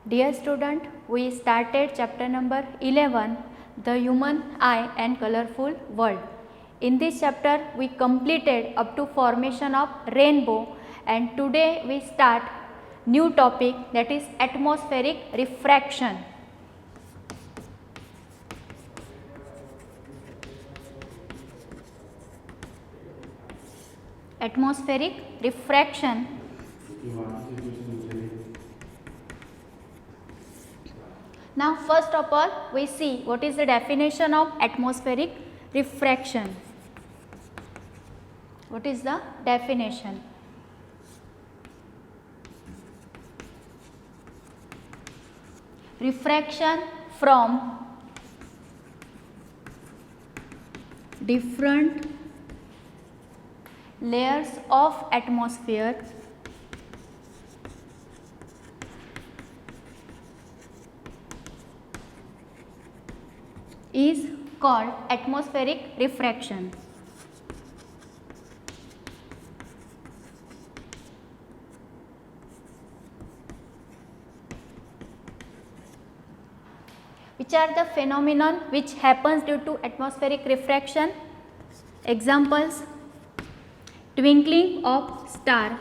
Dear student, we started chapter number 11, the human eye and colorful world. In this chapter, we completed up to formation of rainbow, and today we start new topic, that is atmospheric refraction. Atmospheric refraction. Now first of all we see what is the definition of atmospheric refraction. What is the definition? Refraction from different layers of atmosphere is called atmospheric refraction. Which are the phenomenon which happens due to atmospheric refraction? Examples: twinkling of star,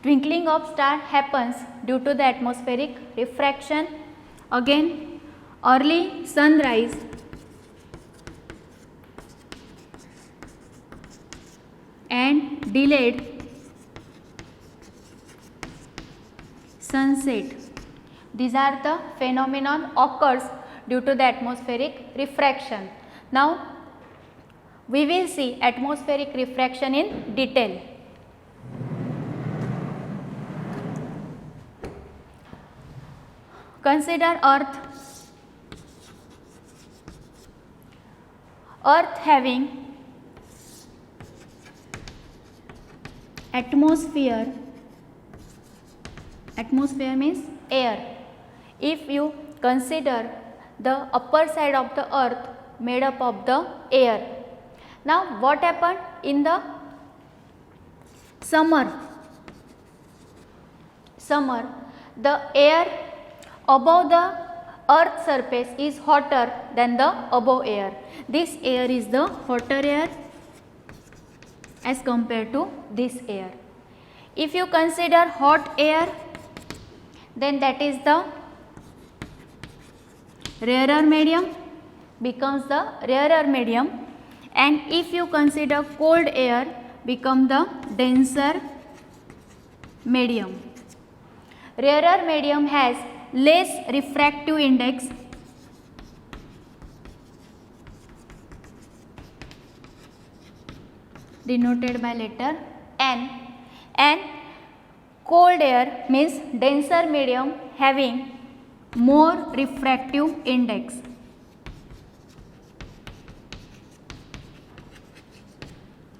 twinkling of star happens due to the atmospheric refraction. Again, early sunrise, and delayed sunset. These are the phenomenon occurs due to the atmospheric refraction. Now we will see atmospheric refraction in detail. Consider Earth. Earth having atmosphere. Atmosphere means air. If you consider the upper side of the earth made up of the air. Now what happened in the summer? Summer, the air above the earth surface is hotter than the above air. This air is the hotter air as compared to this air. If you consider hot air, then that is the rarer medium, becomes the rarer medium, and if you consider cold air, become the denser medium. Rarer medium has less refractive index denoted by letter N, and cold air means denser medium having more refractive index.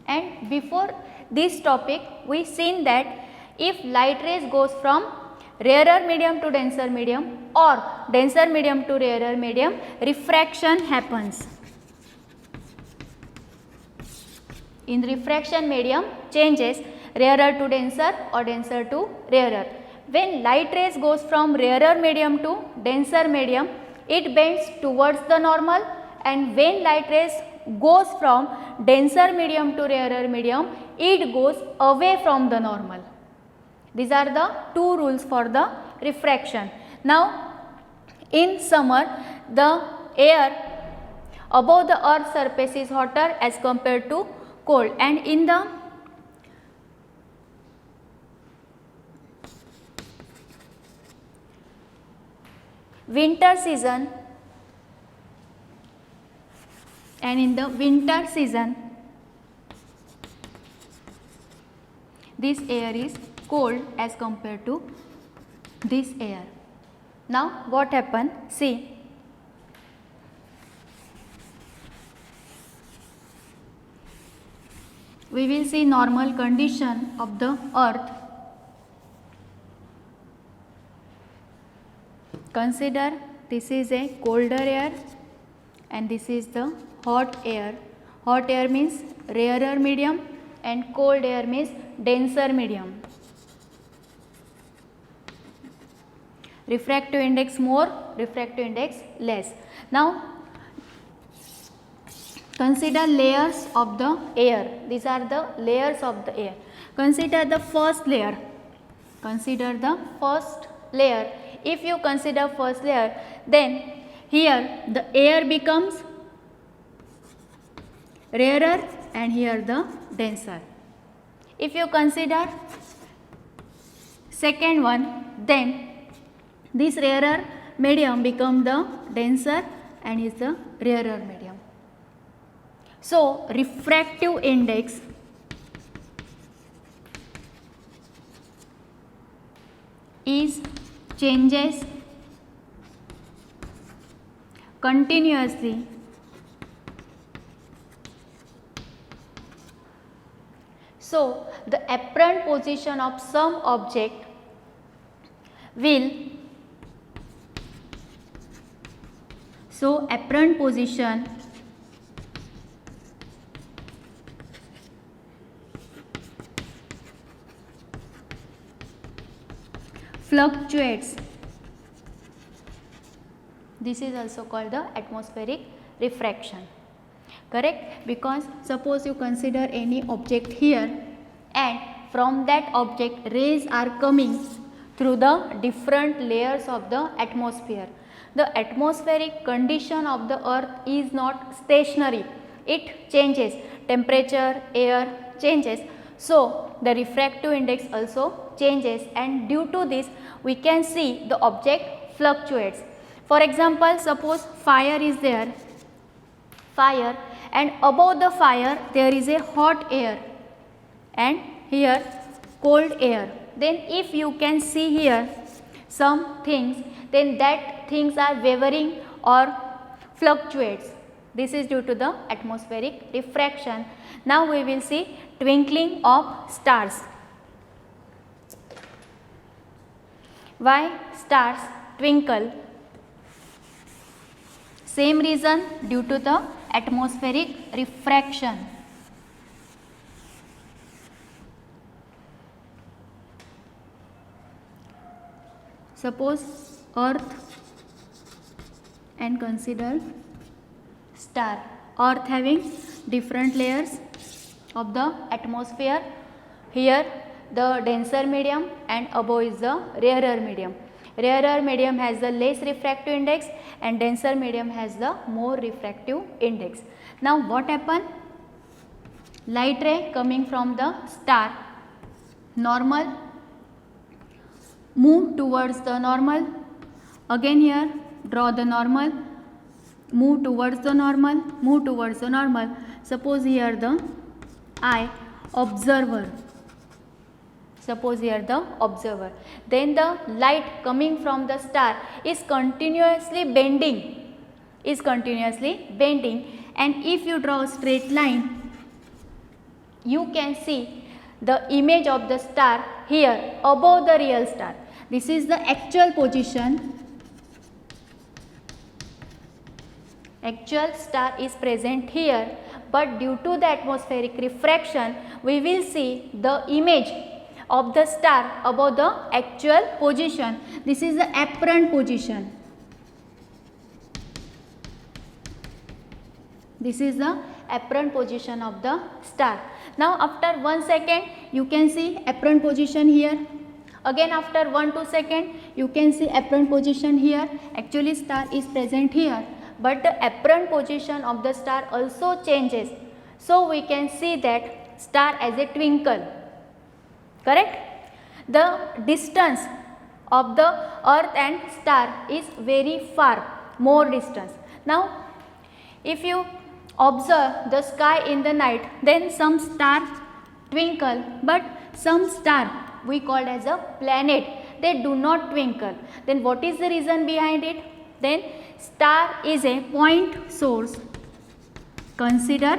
And before this topic we seen that if light rays goes from rarer medium to denser medium or denser medium to rarer medium, refraction happens. In refraction medium changes rarer to denser or denser to rarer. When light rays goes from rarer medium to denser medium, it bends towards the normal, and when light rays goes from denser medium to rarer medium, it goes away from the normal. These are the two rules for the refraction. Now in summer, the air above the earth surface is hotter as compared to cold, and in the winter season, this air is cold as compared to this air. Now what happened? See, we will see normal condition of the earth. Consider this is a colder air and this is the hot air. Hot air means rarer medium and cold air means denser medium. Refractive index more, refractive index less. Now consider layers of the air. These are the layers of the air. Consider the first layer. Consider the first layer. If you consider first layer, then here the air becomes rarer and here the denser. If you consider second one, then this rarer medium become the denser and is the rarer medium. So refractive index is changes continuously so the apparent position of some object will apparent position fluctuates. This is also called the atmospheric refraction. Correct? Because suppose you consider any object here and from that object rays are coming through the different layers of the atmosphere. The atmospheric condition of the earth is not stationary. It changes. Temperature, air changes. So the refractive index also changes, and due to this we can see the object fluctuates. For example, suppose fire is there, fire, and above the fire there is a hot air and here cold air. Then if you can see here some things, then that things are wavering or fluctuates. This is due to the atmospheric refraction. Now we will see twinkling of stars. Why stars twinkle? Same reason, due to the atmospheric refraction. Suppose earth and consider star. Earth having different layers of the atmosphere. Here the denser medium and above is the rarer medium. Rarer medium has the less refractive index and denser medium has the more refractive index. Now what happen? Light ray coming from the star, normal, move towards the normal, again here draw the normal, move towards the normal, move towards the normal. Suppose here the eye, observer. Suppose here the observer. Then the light coming from the star is continuously bending. And if you draw a straight line, you can see the image of the star here above the real star. This is the actual position. Actual star is present here, but due to the atmospheric refraction, we will see the image of the star above the actual position. This is the apparent position. This is the apparent position of the star. Now after 1 second you can see apparent position here. Again after 1-2 seconds you can see apparent position here. Actually star is present here, but the apparent position of the star also changes. So we can see that star as a twinkle. Correct? The distance of the earth and star is very far, more distance. Now if you observe the sky in the night, then some star twinkle, but some star we call as a planet, they do not twinkle. Then what is the reason behind it? Then star is a point source. Consider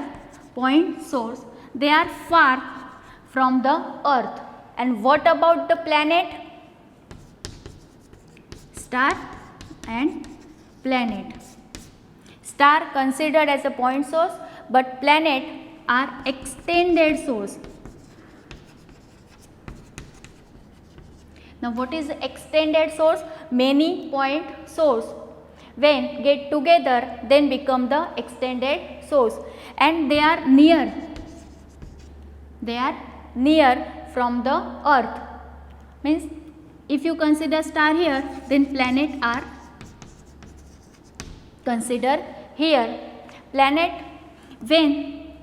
point source. They are far from the earth. And what about the planet? Star and planet. Star considered as a point source, but planet are extended source. Now what is the extended source? Many point source. When get together, then become the extended source, and they are near. They are near from the earth. Means if you consider star here, then planet are considered here. Planet, when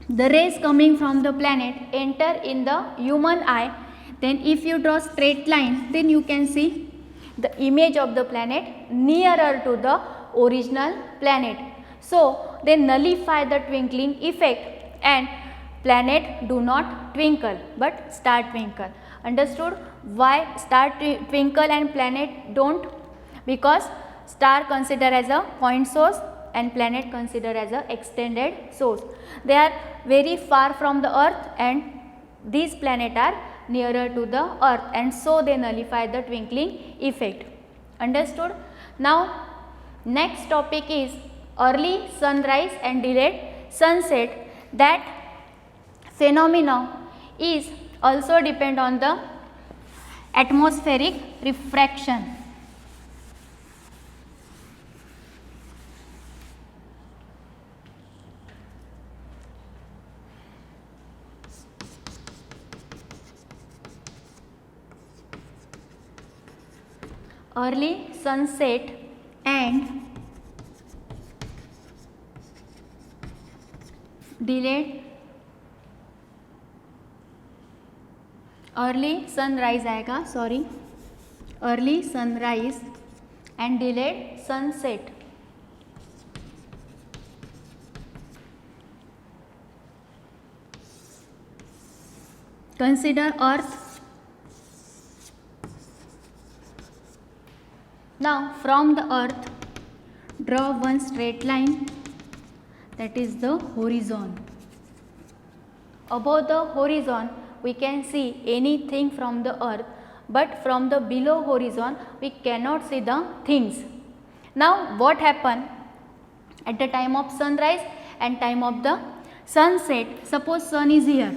the rays coming from the planet enter in the human eye, then if you draw straight line, then you can see the image of the planet nearer to the original planet. So they nullify the twinkling effect, and planet do not twinkle but star twinkle. Understood why star twinkle and planet don't? Because star consider as a point source and planet consider as a extended source. They are very far from the earth, and these planets are nearer to the earth, and so they nullify the twinkling effect. Understood? Now next topic is early sunrise and delayed sunset. That phenomena is also depend on the atmospheric refraction. Early sunset and delayed early sunrise आएगा, sorry, early sunrise and delayed sunset. Consider earth. Now from the earth draw one straight line, that is the horizon. Above the horizon we can see anything from the earth, but from the below horizon we cannot see the things. Now what happen at the time of sunrise and time of the sunset? Suppose sun is here.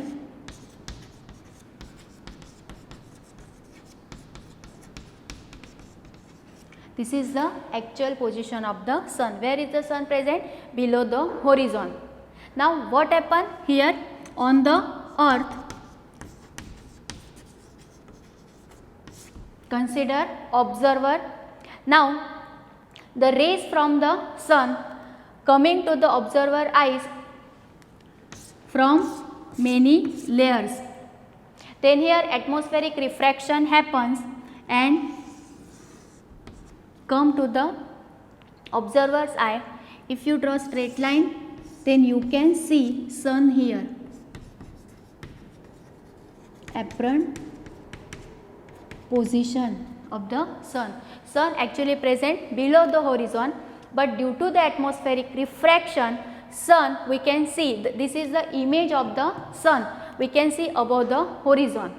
This is the actual position of the sun. Where is the sun present? Below the horizon. Now what happen here on the earth? Consider observer. Now the rays from the sun coming to the observer eyes from many layers. Then here atmospheric refraction happens and come to the observer's eye. If you draw straight line, then you can see sun here. Apparent position of the sun. Sun actually present below the horizon, but due to the atmospheric refraction, sun we can see, this is the image of the sun, we can see above the horizon.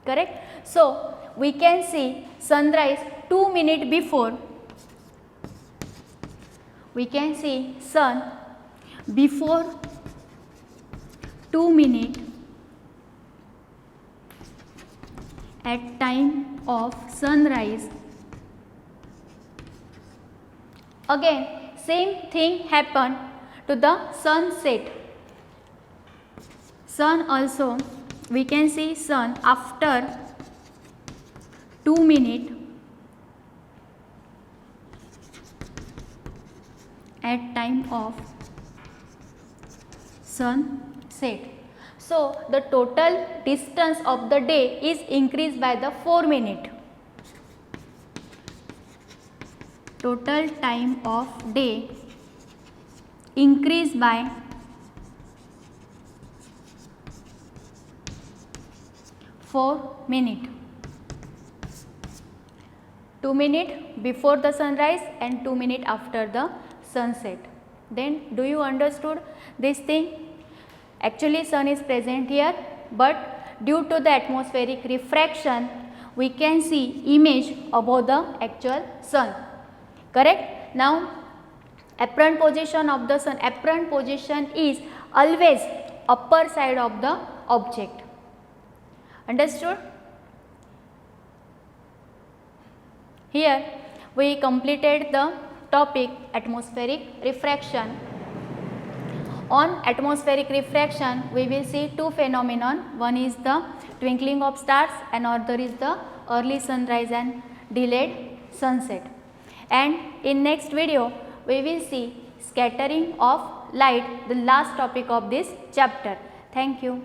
Correct? So we can see sunrise 2 minutes before. We can see sun before 2 minutes at time of sunrise. Again same thing happen to the sunset. Sun also we can see sun after 2 minutes at time of sunset. So the total distance of the day is increased by the 4 minutes. Total time of day increased by 4 minutes. 2 minutes before the sunrise and 2 minutes after the sunset. Then do you understood this thing? Actually sun is present here, but due to the atmospheric refraction we can see image above the actual sun. Correct? Now apparent position of the sun. Apparent position is always upper side of the object. Understood? Here we completed the topic atmospheric refraction. On atmospheric refraction, we will see two phenomenon. One is the twinkling of stars and other is the early sunrise and delayed sunset. And in next video, we will see scattering of light, the last topic of this chapter. Thank you.